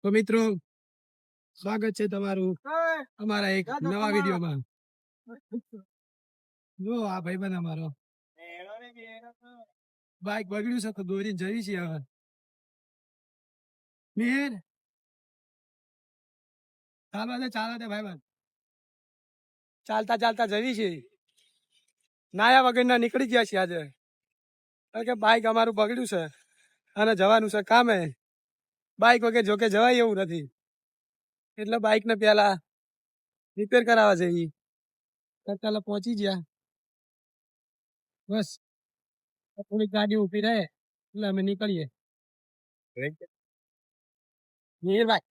તો મિત્રો સ્વાગત છે તમારું અમારા એક નવા વિડીયોમાં. જો આ ભાઈબંધ અમારો બાઈક બગડ્યું છે તો દોરીને જવી છે હવે. મિહિર ચાલવા દે ભાઈબંધ, ચાલતા ચાલતા જવી છે. નાયા વગરના નીકળી ગયા છે આજે, કારણ કે બાઈક અમારું બગડ્યું છે અને જવાનું છે કામે. બાઈક વગર જોકે જવાય એવું નથી, એટલે બાઈક ને પેલા રિપેર કરાવવા જઈએ. તત્કાલ પહોંચી ગયા, બસ થોડીક ગાડી ઉભી રહે એટલે અમે નીકળીએ. મિહિરભાઈ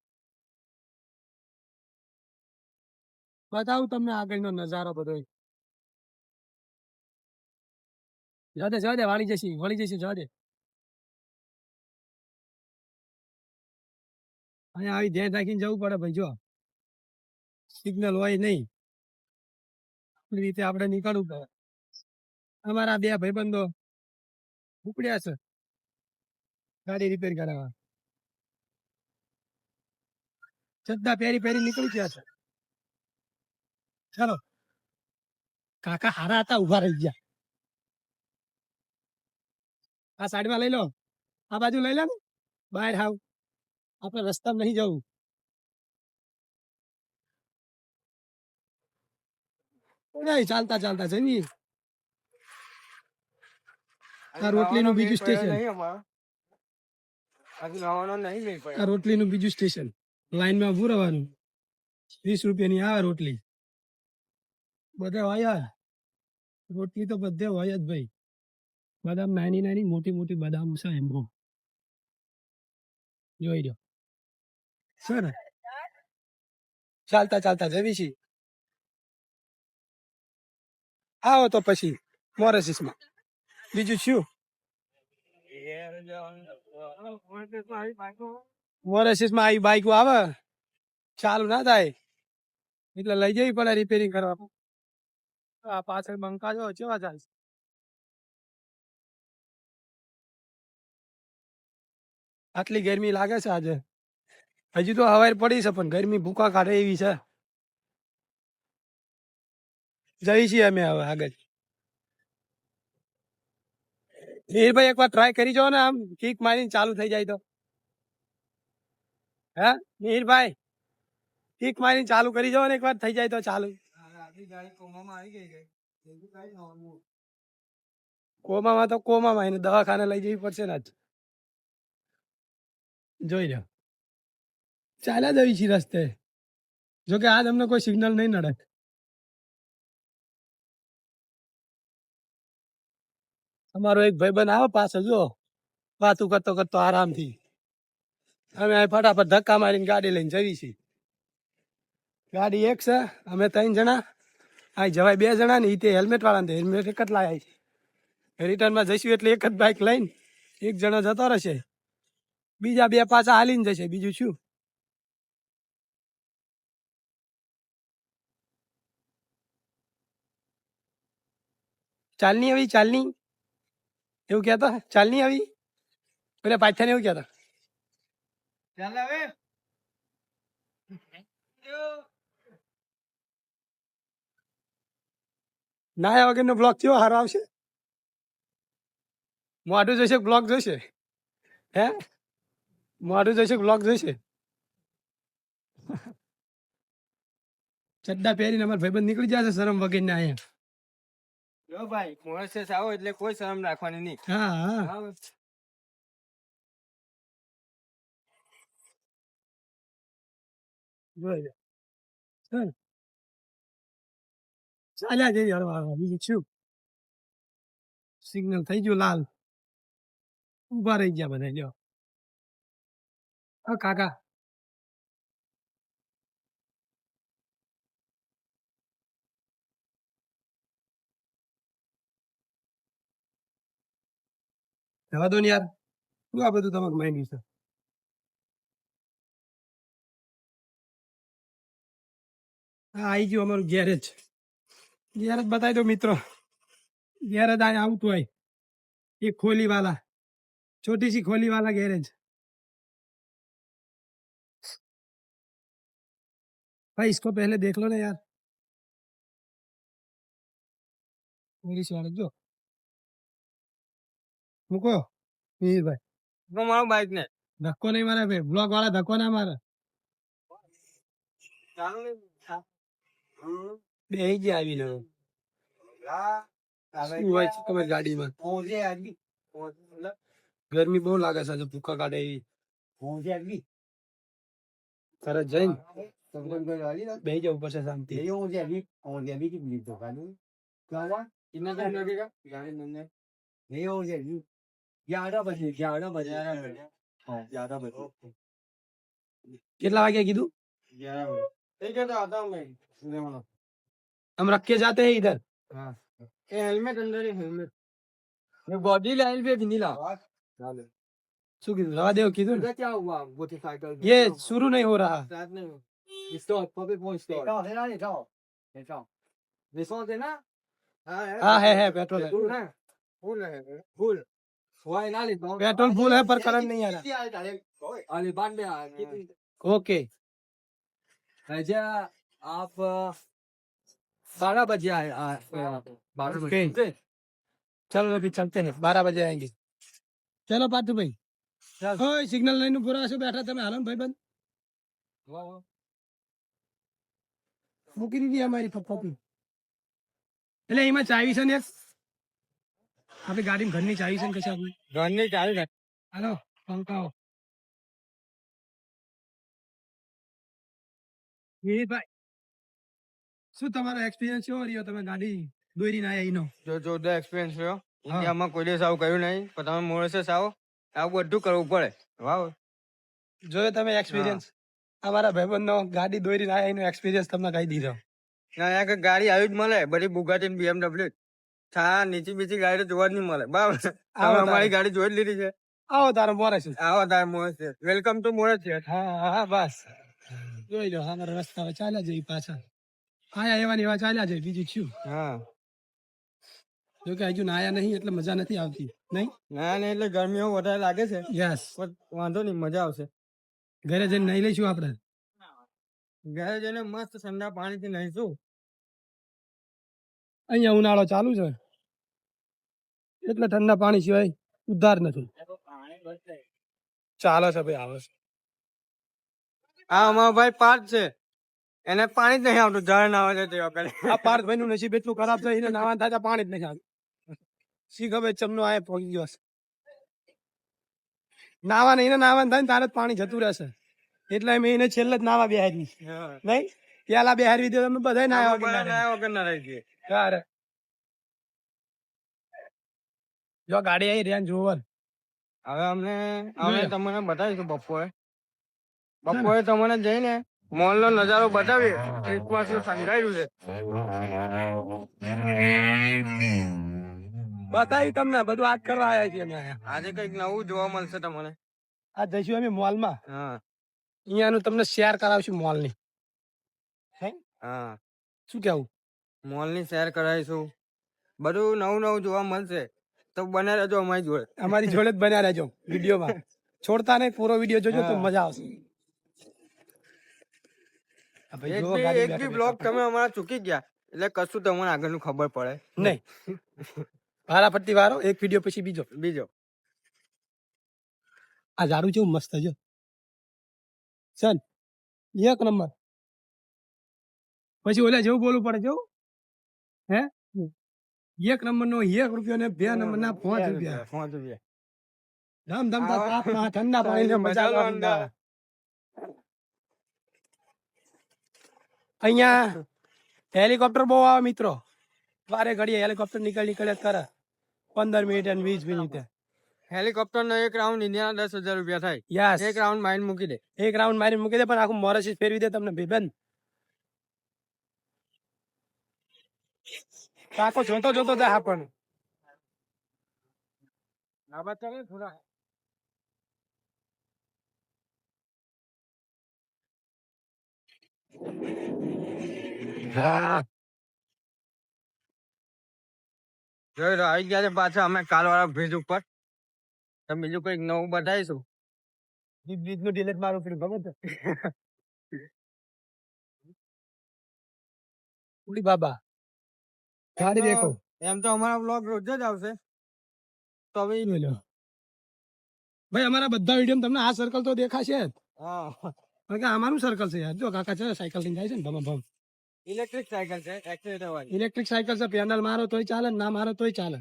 બતાવું તમને આગળનો નજારો બધો. જવા દે વળી જશે જવા દે. અહીંયા આવી ધ્યાન રાખીને જવું પડે ભાઈ. જો સિગ્નલ હોય નહીં, એ રીતે આપણે નીકળવું પડે. અમારા બે ભાઈબંધો ઉપડ્યા છે ગાડી રિપેર કરાવવા. ચડ્ડા પહેરી નીકળી ગયા છે. ચાલો, કાકા હારા હતા, ઉભા રહી ગયા. આ સાઈડમાં લઈ લો, આ બાજુ લઈ લો ને, બહાર હાવ આપણે રસ્તામાં નહીં જવું. નહીં, ચાલતા ચાલતા જઈએ. આ રોટલીનું બીજું સ્ટેશન, આ રોટલીનું બીજું સ્ટેશન. લાઈનમાં ઉભું રહેવાનું, 20 રૂપિયાની આવે રોટલી. બધા હોય રોટલી તો બધે હોય જ ભાઈ. બદામ નાની મોટી બદામ છે એમ. જોઈ લો છે ને, ચાલતા ચાલતા જવી છે. આવો તો પછી મોરેસીસમાં બીજું શું. મોરેસીસમાં આવી બાઈકો આવે, ચાલુ ના થાય એટલે લઈ જવી પડે રિપેરિંગ કરવા. આ પાછળ બંકા જો કેવા ચાલશે. આટલી ગરમી લાગે છે આજે. હજી તો હવારે પડી છે પણ ગરમી ભૂકા કાઢે એવી છે. જઈ છીએ અમે હવે આગળ. મીરભાઈ એકવાર ટ્રાય કરી જાઓ ને, આમ કિક મારીને ચાલુ થઈ જાય તો. હે મીરભાઈ, કિક મારીને ચાલુ કરી જાઓ ને એકવાર થઈ જાય તો ચાલુ. કોમામાં તો કોમામાં એને દવાખાને લઈ જવી પડશે ને. જોઈ લો, ચાલ્યા જવી છે રસ્તે. જોકે આજ અમને કોઈ સિગ્નલ નહીં નડે. અમારો એક ભાઈબંધ આવે પાછળ, જો વાતું કરતો કરતો આરામથી. અમે ફટાફટ ધક્કા મારીને ગાડી લઈને જવી છીએ. ગાડી એક છે, અમે 3 જણા. આ જવાય 2 જણા ને, તે હેલ્મેટ વાળા હેલ્મેટ એક જ લાયા છે. રિટર્નમાં જઈશું એટલે એક જ બાઇક લઈને એક જણો જતો રહેશે, બીજા 2 પાછા હાલીને જશે. બીજું શું. ચાલની આવી, ચાલની એવું કહેતા, ચાલની આવી પેલા પાછા એવું કહેતા. નાયા વગરનો બ્લોક કેવો સારો આવશે. મોઢું જોઈશે બ્લોક જોઈશે. હે મોઢું જોઈશે બ્લોક જોઈશે. ચડ્ડા પહેરીને અમારા ભાઈબંધ નીકળી જશે શરમ વગરના અહીંયા. જો ભાઈ મોરેસીસ આવો એટલે કોઈ શરમ રાખવાની નહીં. હા હા, જોઈ લો ચાલ્યા જઈએ હળવા. બીજું શું. સિગ્નલ થઈ ગયું લાલ, ઉભા રહી ગયા બધા. લ્યો કાકા, જવા દો ને યાર, શું આ બધું તમારું માઇન્ડ છે. હા આવી ગયું અમારું ગેરેજ. ગેરેજ બતાવી દો મિત્રો. ગેરેજ આ આવતું હોય એક ખોલી વાલા, छोटी सी खोली वाला गैरेज. भाई इसको पहले देख लो ना यार, इंग्लिश वाले जो મૂકો મીરભાઈ, મારો બાઈક ને ધક્કો નહીં મારે ભાઈ, બ્લોક વાળા ધક્કો ના મારે. ચાલુ ને બે જ આવીને શું હોય છે તમે ગાડીમાં? પહોંચે આવી ગરમી બહુ લાગે છે, આજે ભૂકા કાઢે એવી. પહોંચે આવી તરત જઈને સમજણ આવી બેસી જવું પડશે શાંતિ. પહોંચે આવી કે લીધો કાઢું ક્યાં કિतना टाइम लगेगा गाड़ी मिलने नहीं हो जाएगी 11 बजे 11 बजे हाँ 11 बजे કેટલા વાગે કીધું? 11 बजे ठीक है तो आता हूँ मैं सिनेमा हम रख के जाते हैं इधर. हाँ ये हेलमेट अंदर है हेलमेट ये बॉडी लाइन पे भी नहीं ला चलो શું કીધું? રવા દેવ કીધું ને. क्या हुआ मोटरसाइकिल ये शुरू नहीं हो रहा. स्टार्ट नहीं स्टॉप पब्लिक पॉइंट स्टॉप है ना ये जाओ रिसोर्ट है ना हाँ है पेट्रोल है. फुल है फुल है फुल वाई ना ले पेट्रोल फुल है पर करंट नहीं आ रहा. अरे बांध में आ ओके ऐसे आप 12 बजे आए 12 ओके. बजे चलो अभी चलते हैं, 12 बजे आएंगे. चलो पार्थू भाई. ओए सिग्नल लाइन पूरा શું બેઠા તમે? હાલો ને ભાઈ બંધ. મૂકી દીધી અમારી પપ્પા. એટલે એમાં ચાવી છે ને આપણી ગાડીમાં ઘરની ચાવી છે ને કશા આપણી घर नहीं चालू है હાલો પંકાઓ. વિનીતભાઈ શું તમારો એક્સપિરિયન્સ કેવો રહ્યો? તમે ગાડી દોરીને આયા એનો? જો જોરદાર એક્સપિરિયન્સ રહ્યો હા. ઇન્ડિયામાં કોઈ દિવસ આવું કર્યું નહીં પણ તમે મોરેસસ આવો આવું બધું કરવું પડે વાવ જોયો તમે એક્સપિરિયન્સ? અમારા ભાઈબંધનો ગાડી દોરીને આયા એનો એક્સપિરિયન્સ તમને કહી દીધો. અહીંયા આગળ ગાડી આવી જ મળે બધી બુગાટી ને BMW થા નીચી બીજી ગાડી તો જોવા જ નહીં મળે બરાબર તમે અમારી ગાડી જોઈ જ લીધી છે આવો તારો મોરે છે. આવો તાર મોરેસ છે વેલકમ ટુ મોરેસ છે હા હા બસ જોઈ લો અમારા રસ્તા ચાલ્યા જઈએ પાછા. આયા એવા ને એવા ચાલ્યા જાય, બીજું શું? હા જો કે હજુ નાયા નહીં એટલે મજા નથી આવતી નહીં. ના ને એટલે ગરમીઓ વધારે લાગે છે યસ, પણ વાંધો નહીં મજા આવશે ઘરે જઈને નહીં લઈશું આપણે. ઘરે જઈને મસ્ત ઠંડા પાણીથી નહીશું અહીંયા ઉનાળો ચાલુ છે એટલે ઠંડા પાણી સિવાય ઉદ્ધાર નથી. ચાલે છે ભાઈ, આવે છે. આ અમારો ભાઈ પાર્થ છે એને પાણી જ નહીં આવતું ઝાડ ના આવે તે વખતે આ પાર્થભાઈ નું નસીબ એટલું ખરાબ છે, એને નાવા થાય પાણી જ નહીં આવતું. શી ખબર ચમનો આ પહોંચી ગયો હશે. નાવા નહીં ને નાવા થાય ને તારે જ પાણી જતું રહેશે એટલે મેં એને છેલ્લે જ નાવા બેહારી નહીં. પેલા બેહારવી દે તમે બધા નાયા વગર ના રહી ગયે યાર. જો ગાડી આવી રેન્જ રોવર. હવે અમે તમને બતાવીશું બપોરે તમને જઈને મોલ નો નજારો બતાવીએ ક્રિસમસ નું સંઘાયું છે બતાવી તમને બધું આજ કરવા આવ્યા છીએ અમે અહીંયા. આજે કઈક નવું જોવા મળશે તમને આ જઈશું અમે મોલમાં. હા અહીંયાનું તમને શેર કરાવશું મોલ ની. હા શું કેવું? મોલ ની શેર કરાવીશું બધું નવું નવું જોવા મળશે તો બને રહેજો અમારી જોડે. અમારી જોડે જ બન્યા રહેજો વિડીયોમાં. છોડતા નહીં, પૂરો વિડીયો જોજો તો મજા આવશે. આ ભાઈ જો ગાડી એક બી બ્લોગ તમે અમારા ચૂકી ગયા એટલે કશું તમને આગળનું ખબર પડે નહીં. વારા પટ્ટી વારો એક વિડીયો પછી બીજો. આ ઝાડુ કેવું મસ્ત છે ચાલ, એક નંબર. પછી ઓલા જેવું બોલવું પડે જેવું હે 1 નંબર નો 1 રૂપિયો ને 2 નંબર ના 5 રૂપિયા. 5 રૂપિયા ધમ ધમ તાપમાં ઠંડા પાણી મજા આવે. અહીંયા હેલિકોપ્ટર બહુ આવે મિત્રો, વારે ઘડીએ હેલિકોપ્ટર નીકળ જ કરે 15 મિનિટ અને 20 મિનિટે. હેલિકોપ્ટર નો એક રાઉન્ડ ઇન્ડિયા 10,000 રૂપિયા થાય. યસ, એક રાઉન્ડ માઇન મૂકી દે. એક રાઉન્ડ મારી મૂકી દે પણ આખું મોરેશિસ ફેરવી દે તમને ભાઈબંધ. કાકો જોતો જોતો જાય પણ આ વાત કરે થોડા આવી ગયા છે પાછા અમે કાલ વાળા બ્રિજ ઉપર બીજું કઈક નવું બતાવીશું. બ્રિજ નું ડિલેટ મારું પેલું ખબર છે ઉડી બાબા ગાડી દેખો એમ તો અમારા બ્લોગ રોજ જ આવશે તો હવે જોઈ લો. ભાઈ અમારા બધા વિડીયો તમને આ સર્કલ તો દેખાશે જ. હા કારણ કે અમારું સર્કલ છે યાર. જો કાકા છે સાયકલ લઈને જાય છે ને ભમ ભમ. ઇલેક્ટ્રિક સાયકલ છે એક્સિલેટર વાળી ઇલેક્ટ્રિક સાયકલ છે, પેનલ મારો તોય ચાલે ને ના મારો તોય ચાલે.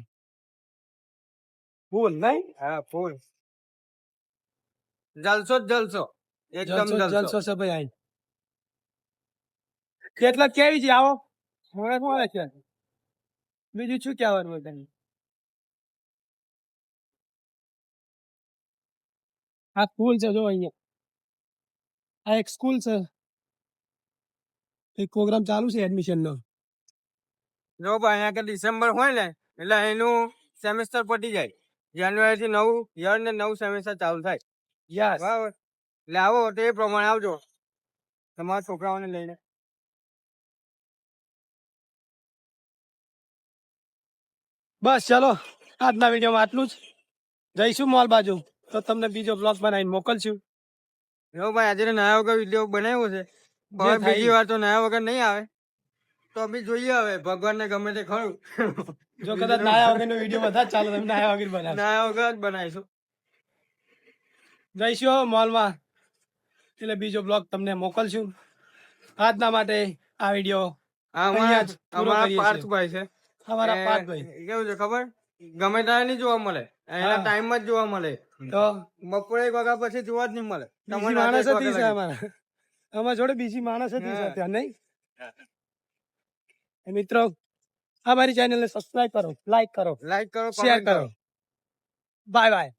ફૂલ નહીં હા ફૂલ જલસો જ જલસો એકદમ જલસો જલસો જલસો છે ભાઈ આઈ. કેટલા કેવી છે આવો હવે શું આવે છે બીજું શું કહેવાનું હોય તને? આ સ્કૂલ છે જો અહીંયા. આ એક સ્કૂલ છે. એક પ્રોગ્રામ ચાલુ છે એડમિશન નો. જો ભાઈ અહીંયા કે ડિસેમ્બર હોય ને એટલે એનું સેમેસ્ટર પતી જાય જાન્યુઆરી થી નવું યર ને નવું સેમેસ્ટર ચાલુ થાય યસ બરાબર એટલે આવો તો એ પ્રમાણે આવજો તમારા છોકરાઓને લઈને બસ ચલો આજના વિડીયોમાં આટલું જ. જઈશું મોલ બાજુ તો તમને બીજો બ્લોગ બનાવીને મોકલશું. જો ભાઈ આજે નયા વગર વિડીયો બનાવ્યો છે હવે થાય. બીજી વાર તો નયા વગર નહીં આવે તો બી જોઈએ હવે ભગવાનને ગમે તે ખરું જો કદાચ નાયા વગરનો વિડીયો બધા જ ચાલે તમે નાયા વગર બનાવશો. નયા વગર જ બનાવીશું જઈશું મોલમાં એટલે બીજો બ્લોગ તમને મોકલશું. આજના માટે આ વિડીયો આ અહીંયા જ પૂરો અમારા કરીએ છીએ. પાર્થભાઈ છે અમારા એ પાર્થભાઈ કેવું છે ખબર ગમે ત્યારે નહીં જોવા મળે એના હા. ટાઈમ જ જોવા મળે તો બપોરે 1 વાગ્યા પછી જોવા જ નહીં મળે બીજી તમને માણસ રાત્રે 1 હતી છે વાગ્યા અમારા. અમારા જોડે બીજી માણસ હતી છે હા. ત્યાં નહીં. એ મિત્રો અમારી ચેનલને સબસ્ક્રાઇબ કરો, લાઈક કરો, લાઈક કરો શેર comment કરો. Bye bye.